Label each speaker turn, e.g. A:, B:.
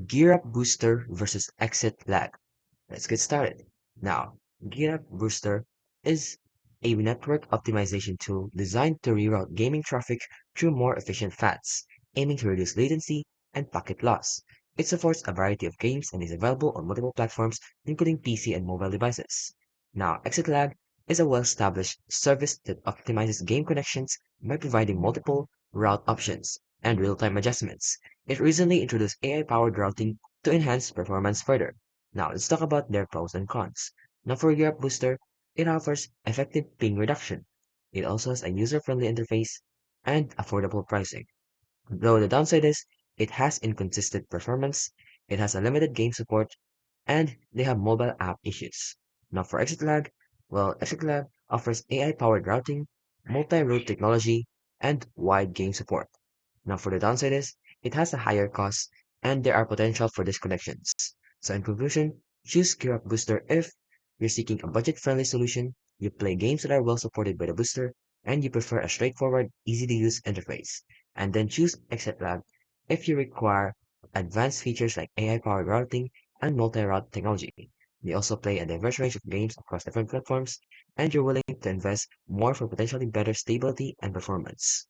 A: Gear Up Booster versus ExitLag. Let's get started. Now, Gear Up Booster is a network optimization tool designed to reroute gaming traffic through more efficient paths, aiming to reduce latency and packet loss. It supports a variety of games and is available on multiple platforms, including PC and mobile devices. Now, ExitLag is a well-established service that optimizes game connections by providing multiple route options and real-time adjustments. It recently introduced AI-powered routing to enhance performance further. Now let's talk about their pros and cons. Now for Gear Up Booster, it offers effective ping reduction. It also has a user-friendly interface and affordable pricing. Though the downside is, it has inconsistent performance, it has a limited game support, and they have mobile app issues. Now for ExitLag, well, ExitLag offers AI-powered routing, multi-route technology, and wide game support. Now for the downside is, it has a higher cost, and there are potential for disconnections. So in conclusion, choose Gear Booster if you're seeking a budget-friendly solution, you play games that are well supported by the booster, and you prefer a straightforward, easy-to-use interface. And then choose ExitLab if you require advanced features like AI-powered routing and multi-route technology. They also play a diverse range of games across different platforms, and you're willing to invest more for potentially better stability and performance.